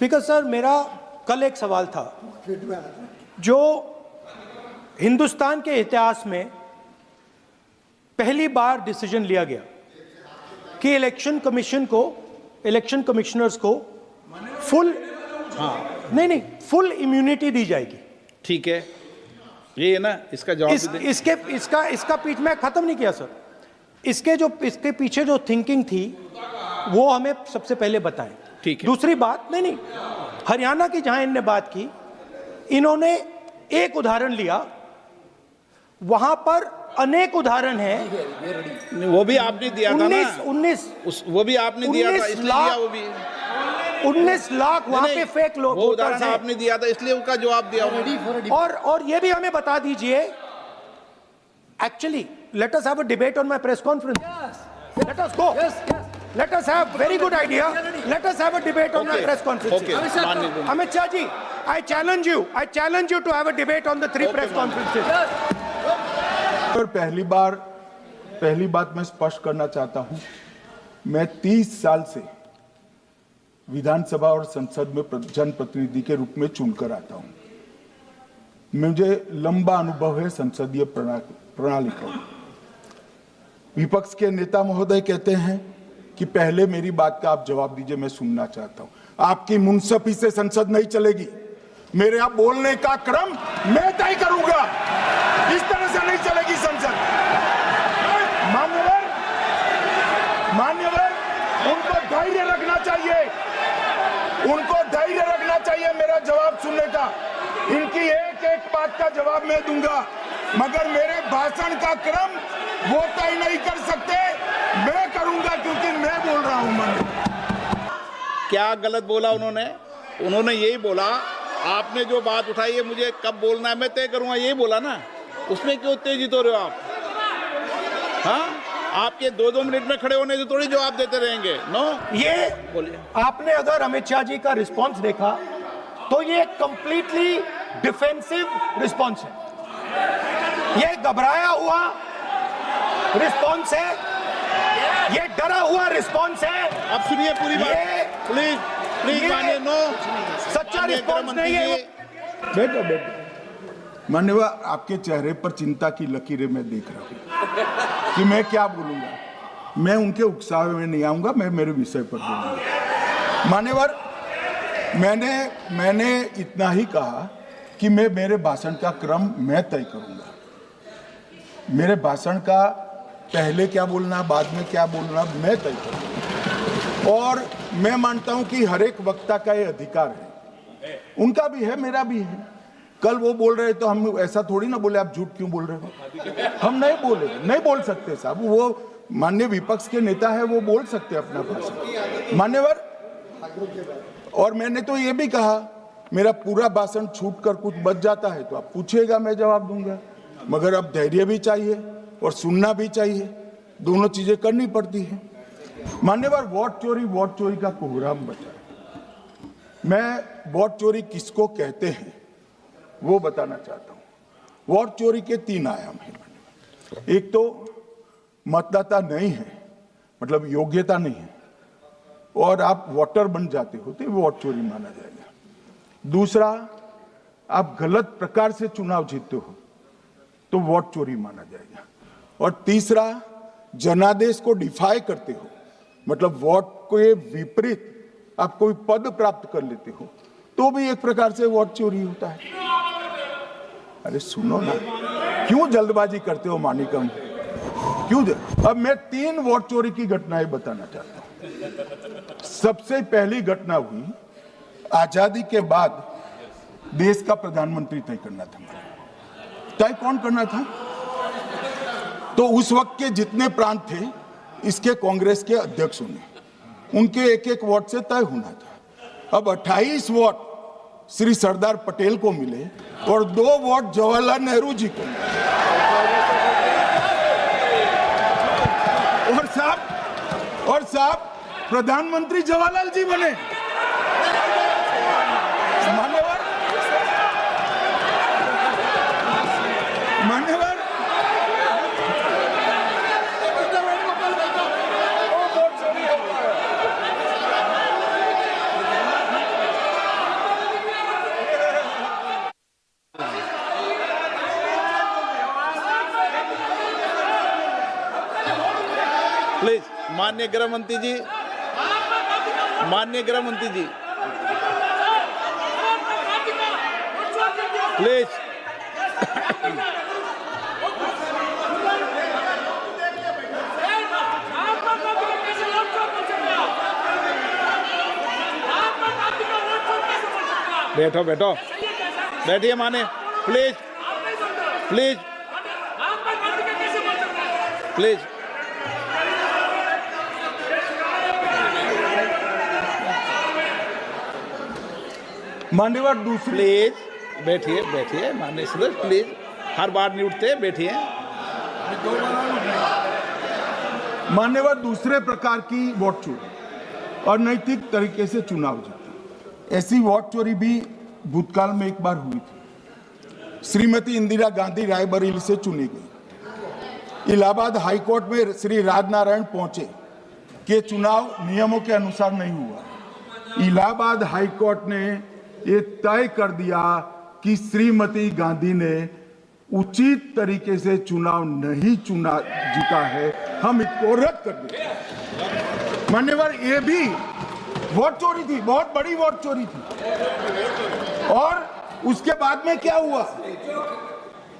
Speaker sir, मेरा कल एक सवाल था जो हिंदुस्तान के इतिहास में पहली बार डिसीजन लिया गया कि इलेक्शन कमिश्नर्स को फुल फुल इम्यूनिटी दी जाएगी। ठीक है, ये है ना, इसका जवाब इसका पीठ में खत्म नहीं किया सर। इसके पीछे जो थिंकिंग थी वो हमें सबसे पहले बताएं। ठीक है। दूसरी बात, नहीं, हरियाणा की जहां इनने बात की, इन्होंने एक उदाहरण लिया, वहां पर अनेक उदाहरण हैं। वो भी आपने दिया था ना, 19 वो भी आपने दिया था, इसलिए दिया वो भी 19 लाख वहां पे फेक लोग, वो उदाहरण आपने दिया था, इसलिए उसका जवाब दिया। और ये भी हमें बता दीजिए, actually let us have a debate on my press conference. Let us go, let us have very good idea, let us have a debate on the press conferences. Amit Shah ji, I challenge you to have a debate on the 3 press conferences. और पहली बात मैं स्पष्ट करना चाहता हूं, मैं 30 साल से विधानसभा और संसद में जनप्रतिनिधि के रूप में चुनकर आता हूं। मुझे लंबा अनुभव है संसदीय प्रणाली का। विपक्ष के नेता महोदय कहते हैं कि पहले मेरी बात का आप जवाब दीजिए, मैं सुनना चाहता हूं। आपकी मुंसफी से संसद नहीं चलेगी। मेरे आप बोलने का क्रम मैं तय करूंगा, इस तरह से नहीं चलेगी संसद। मान्यवर, उनको धैर्य रखना चाहिए, मेरा जवाब सुनने का। इनकी एक एक बात का जवाब मैं दूंगा, मगर मेरे भाषण का क्रम वो तय नहीं कर सकते, मैं करूंगा, क्योंकि मैं बोल रहा हूं। क्या गलत बोला उन्होंने यही बोला, आपने जो बात उठाई है मुझे कब बोलना है मैं तय करूंगा, यही बोला ना। उसमें क्यों उत्तेजित हो रहे हो आप? हाँ, आपके 2-2 मिनट में खड़े होने से थोड़ी जवाब देते रहेंगे। नो, ये बोलिए। आपने अगर अमित शाह जी का रिस्पॉन्स देखा तो ये कंप्लीटली डिफेंसिव रिस्पॉन्स है, ये घबराया हुआ रिस्पॉन्स है, ये डरा हुआ रिस्पॉन्स है। अब सुनिए पूरी बात, प्लीज मानिए। नो, सच्चा रिस्पॉन्स नहीं है। बैठो। मान्यवर, आपके चेहरे पर चिंता की लकीरें मैं देख रहा हूं कि मैं क्या बोलूंगा। मैं उनके उकसावे में नहीं आऊंगा, मैं मेरे विषय पर बोलूंगा। मान्यवर, मैंने इतना ही कहा कि मेरे भाषण का क्रम मैं तय करूंगा। मेरे भाषण का पहले क्या बोलना, बाद में क्या बोलना, मैं तय करूंगा। और मैं मानता हूं कि हर एक वक्ता का ये अधिकार है, उनका भी है, मेरा भी है। कल वो बोल रहे तो हम ऐसा थोड़ी ना बोले आप झूठ क्यों बोल रहे हो, हम नहीं बोल सकते साहब। वो माननीय विपक्ष के नेता है, वो बोल सकते अपना भाषण। मान्यवर, और मैंने तो ये भी कहा, मेरा पूरा भाषण छूट कर कुछ बच जाता है तो आप पूछिएगा, मैं जवाब दूंगा, मगर अब धैर्य भी चाहिए और सुनना भी चाहिए, दोनों चीजें करनी पड़ती है। मान्यवर, वोट चोरी का कोहराम बचा। मैं वोट चोरी किसको कहते हैं वो बताना चाहता हूं। वोट चोरी के 3 आयाम हैं। एक तो मतदाता नहीं है, मतलब योग्यता नहीं है, और आप वोटर बन जाते हो तो वोट चोरी माना जाएगा। दूसरा, आप गलत प्रकार से चुनाव जीतते हो तो वोट चोरी माना जाएगा। और तीसरा, जनादेश को डिफाई करते हो, मतलब वोट के विपरीत आप कोई पद प्राप्त कर लेते हो तो भी एक प्रकार से वोट चोरी होता है। अरे सुनो ना, क्यों जल्दबाजी करते हो मानिकम, क्यों? अब मैं 3 वोट चोरी की घटनाएं बताना चाहता हूं। सबसे पहली घटना हुई, आजादी के बाद देश का प्रधानमंत्री तय करना था। तय कौन करना था? तो उस वक्त के जितने प्रांत थे, इसके कांग्रेस के अध्यक्षों ने, उनके एक एक वोट से तय होना था। अब 28 वोट श्री सरदार पटेल को मिले और 2 वोट जवाहरलाल नेहरू जी को मिले। और साहब प्रधानमंत्री जवाहरलाल जी बने। मान्यवर, माननीय गृह मंत्री जी, माननीय गृह मंत्री जी, प्लीज। बैठो बैठो, बैठिए माने, प्लीज प्लीज प्लीज। मान्यवर दूसरी, प्लीज बैठिए बैठिए माननीय सदस्य, प्लीज, हर बार नहीं उठते, बैठिए। मान्यवर दूसरे प्रकार की वोट चोरी और नैतिक तरीके से चुनाव जीतना, ऐसी वोट चोरी भी भूतकाल में एक बार हुई थी। श्रीमती इंदिरा गांधी रायबरेली से चुनी गई। इलाहाबाद हाईकोर्ट में श्री राजनारायण पहुंचे कि चुनाव नियमों के अनुसार नहीं हुआ। इलाहाबाद हाईकोर्ट ने ये तय कर दिया कि श्रीमती गांधी ने उचित तरीके से चुनाव नहीं जीता है, हम इसको रद्द कर दें। मान्यवर, ये भी वोट चोरी थी, बहुत बड़ी वोट चोरी थी। और उसके बाद में क्या हुआ?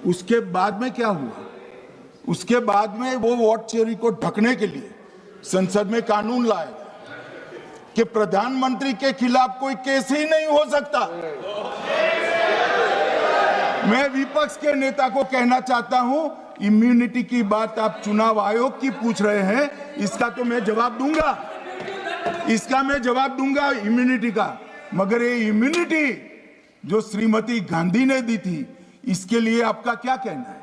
उसके बाद में क्या हुआ? उसके बाद में वो वोट चोरी को ढकने के लिए संसद में कानून लाया कि प्रधानमंत्री के खिलाफ कोई केस ही नहीं हो सकता। मैं विपक्ष के नेता को कहना चाहता हूं, इम्यूनिटी की बात आप चुनाव आयोग की पूछ रहे हैं, इसका तो मैं जवाब दूंगा, इसका मैं जवाब दूंगा इम्यूनिटी का। मगर ये इम्यूनिटी जो श्रीमती गांधी ने दी थी, इसके लिए आपका क्या कहना है?